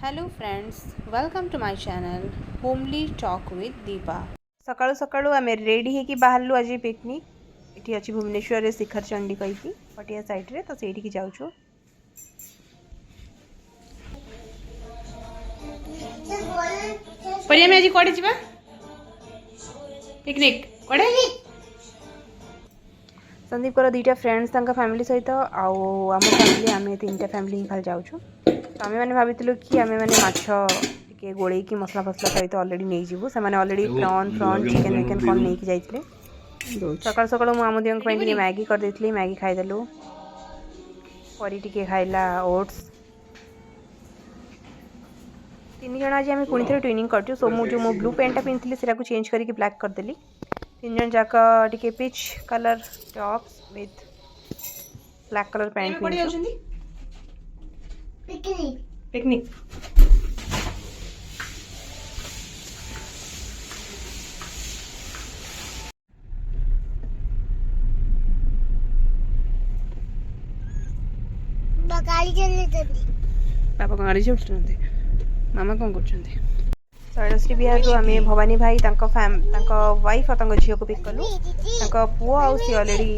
Hello friends welcome to my channel homely talk with Deepa. सकाळु सकाळु आमे रेडी है कि बाहरलु आज पिकनिक इठी अछि भुवनेश्वर रे शिखर चंडी कहि पटिया साइड रे तो सेठी की जाउछु। परिया में आज कोडे जिबा पिकनिक कोडे संदीप को दुईटा फ्रेंड्स तांका फैमिली सहित आउ आम फैमिली आमे तीनटा फैमिली खाली जाउछु। तो आमे माने भाबितलु कि आमे माने माछ टिके गोळेई कि मसला फसला सहित ऑलरेडी नै जिवु से माने ऑलरेडी प्रॉन चिकन विकन कोन नै कि जाइतले। सकाळ सकाळ मु आम दियंक पई मैगी कर देतली मैगी खाइ देलु परी टिके खाइला ओट्स तीन जण आज आमे पुणी थरे ट्रेनिंग करछु। सो मु जो मो ब्लू पेंटा पिनथली सेरा को चेंज करी कि ब्लैक कर देली। तीन जण जाका टिके peach colour tops with black colour pant पड़ी जाउछंदी पिकनिक पिकनिक गाड़ी चलते पापा गाड़ी चलते मामा कौन करछंती शैलश्री बिहार रो आमे भवानी भाई तांका वाइफ और तांका झियो को पिक कलु। तांका पुओ आउ सी ऑलरेडी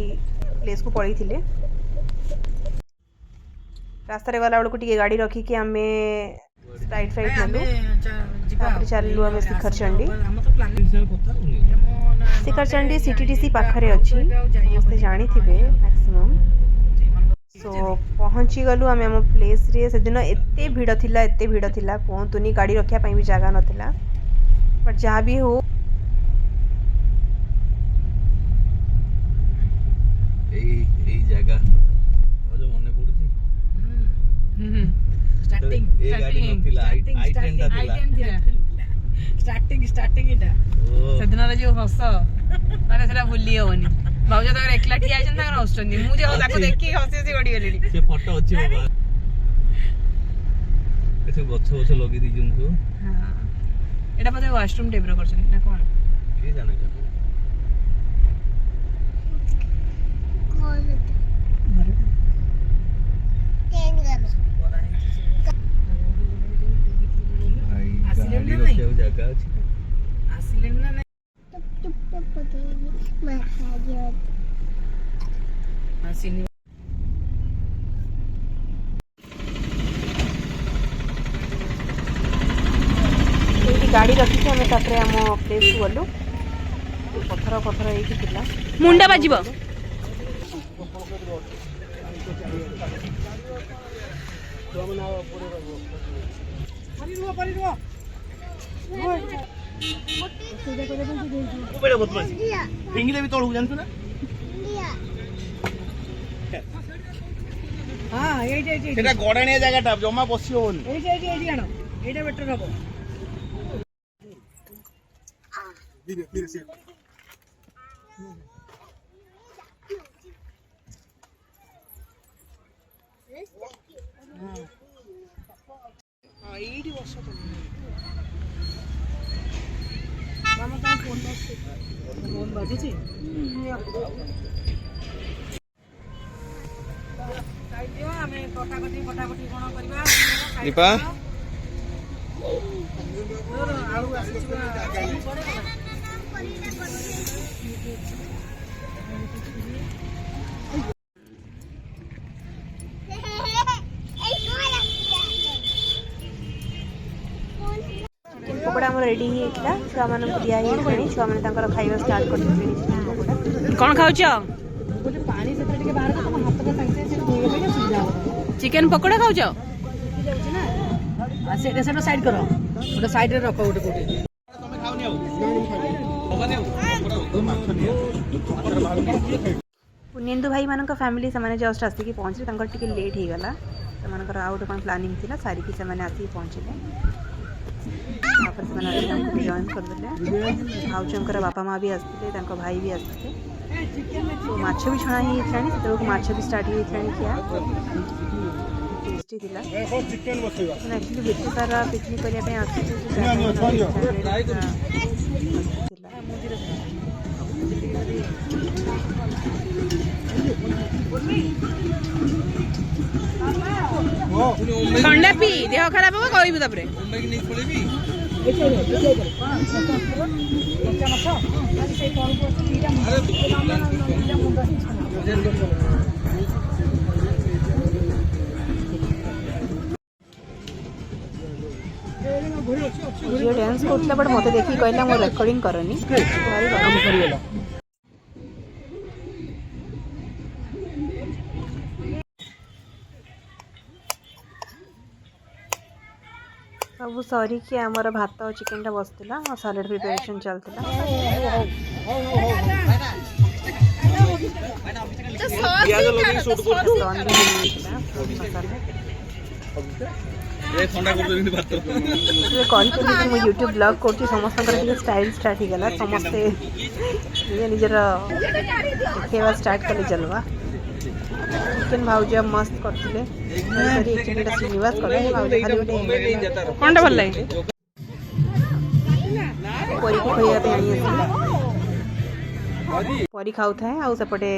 प्लेस को पड़ी थिले। रास्ता रे वाला को टिके गाड़ी रखी कि आमे राइट साइड नलु तापर चललु आमे शिखर चंडी सीटीटीसी पाखरे अछि समस्त जानी थिबे मैक्सिमम। सो पहुँची गलु आम आम प्लेस रे से दिन एते भीड़ थिला कहतुनी गाड़ी रखिया भी जगह नथिला बट जहाँ भी हो जो हस माने सेटा भूली होनी भाउज तक एकला ठिया आछन तक हसछन मु जे ताको देखि हसी हसी गडी गेलेनी से फोटो अछि बाबा एसे गछ लगी दी जंतु। हां एटा पते वॉशरूम टाइप रो करछन ना कोन के जाने के गाड़ी रखी आम आम प्लेस को गलु पथर पथर होता मुंडा बाजिब फिंगिले भी तोड़ू जानछु ना। हां एटा सेटा गडाणिया जगहटा जम्मा बसी होनी एटा आनो एटा बेटर हबो धीरे धीरे से हां एडी बस तो मामा का फोन बाजी छी साइडियो हमें कटाकटी कोन करबा दीपा आलू आसी पकोड़ा आम रेडी होता छुआ मान दिया छुआ मैंने खाଇବା स्टार्ट कर कौन खाऊच पानी से टिके बाहर तो हम हाथ का संगे से धोए के सुविधा हो चिकन पकोड़ा खाऊच जाउछ ना सेटा सेटा साइड करो ओटा साइड रे रखो ओटे कोटे तमे खाओनी आउ पुनिंदु भाई मान फैमिली से जस्ट आसिक पहुँचे टिके लेट हो गला से आउट कौन प्लानिंग थी सारिकी से आसिक पहुँचले जॉइन करदे भाउजंकर बापा माँ भी आसते भाई भी आसते। तो माछ भी छणा ही माछ भी स्टार्ट होता खिया टेस्टी थिला एक्चुअली बेटे सारा पिकनिक करने ठंडा पी देह खराब हो ଖୁଆଇବୁ ତାପରେ ଝିଅ ଡ୍ୟାନ୍ସ କରୁଥିଲା ବଟ୍ ମୋତେ ଦେଖିକି କହିଲା ମୁଁ ରେକର୍ଡ଼ିଂ କରନି ସବୁ ସରିକି ଆମର ଭାତ ଆଉ ଚିକେନଟା ବସିଥିଲା ଆଉ ସାଲାଡ଼ ପ୍ରିପାରେସନ୍ ଚାଲିଥିଲା ପିଆଜ ଲଗେଇକି ସୁଟ୍ କରୁଛୁ ଥଣ୍ଡା କରିଦେବି ଭାତ କହିଥିଲି କି ମୁଁ ୟୁଟ୍ୟୁବ୍ ବ୍ଲଗ୍ କରୁଛି ସମସ୍ତଙ୍କର ଟିକେ ଷ୍ଟାଇଲ୍ ଷ୍ଟାର୍ଟ ହେଇଗଲା ସମସ୍ତେ ନିଜର ଦେଖେଇବା ଷ୍ଟାର୍ଟ କଲେ ଚଲବା ଚିକେନ୍ ଭାଉଜ ମସ୍ତ କରିଥିଲେ ଚିକେନଟା ଶ୍ରୀନିବାସ କଲେ ଭାଉଜ ଖାଲି ଗୋଟେ କ'ଣଟା ଭଲ ଲାଗେ ପରୀକୁ ଖୋଇବା ପାଇଁ ଆଣି ଆସିଲେ ପରୀ ଖାଉଥାଏ ଆଉ ସେପଟେ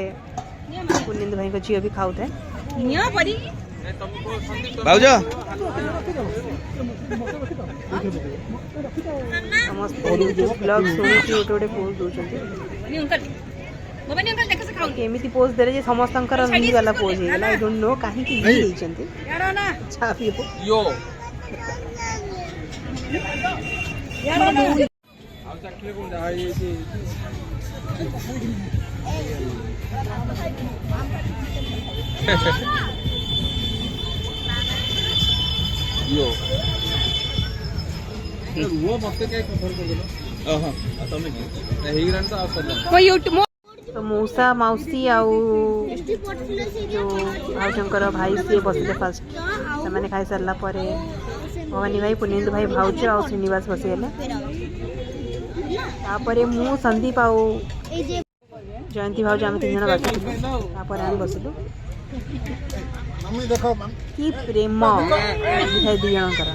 ପୁନିନ୍ଦୁ ଭାଇଙ୍କ ଝିଅ ବି ଖାଉଥାଏ ଭାଉଜ ସମସ୍ତେ ବ୍ଲଗ୍ ଶୁଣିକି ଗୋଟେ ଗୋଟେ ପୋଜ୍ ଦେଉଛନ୍ତି କେମିତି ପୋଜ୍ ଦେଲେ ଯେ ସମସ୍ତଙ୍କର ମିଳିଗଲା ପୋଜ୍ ହେଇଗଲା ଆଇ ଡୋଣ୍ଟ ନୋ କାହିଁକି ଦେଇଛନ୍ତି ତ ମଉସା ମାଉସୀ ଆଉ ଯେଉଁ ଭାଉଜଙ୍କର ଭାଇ ସିଏ ବସିଲେ ଫାଷ୍ଟ ସେମାନେ ଖାଇସାରିଲା ପରେ ଭବାନୀ ଭାଇ ପୁନିନ୍ଦୁ ଭାଇ ଭାଉଜ ଆଉ ଶ୍ରୀନିବାସ ବସିଗଲେ ତାପରେ ମୁଁ ସନ୍ଦୀପ ଆଉ ଜୟନ୍ତୀ ଭାଉଜ ଆମେ 3 ଜଣ ବସିଥିଲୁ ତାପରେ ଆମେ ବସିଲୁ କି ପ୍ରେମ ଥାଏ 2 ଜଣଙ୍କର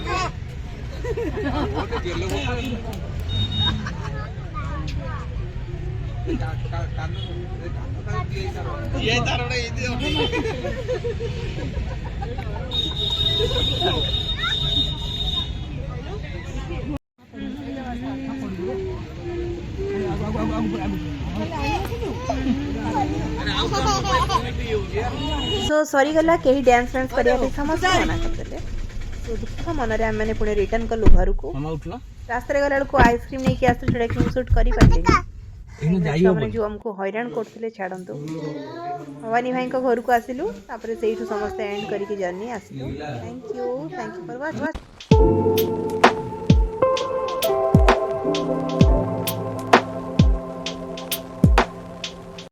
सो सरीगला कहीं डांस वांस करने समस्त मना करते दुख मन आम पुणी रिटर्न कलु घर को रास्ता गला बेलू आइसक्रीम नहीं कि आसते कि शूट कर जो आमको हैरान करते छाड़ू भवानी भाई घर को आसिलु समस्त एंड करके जर्नी आसिलु थैंक यू फॉर वाच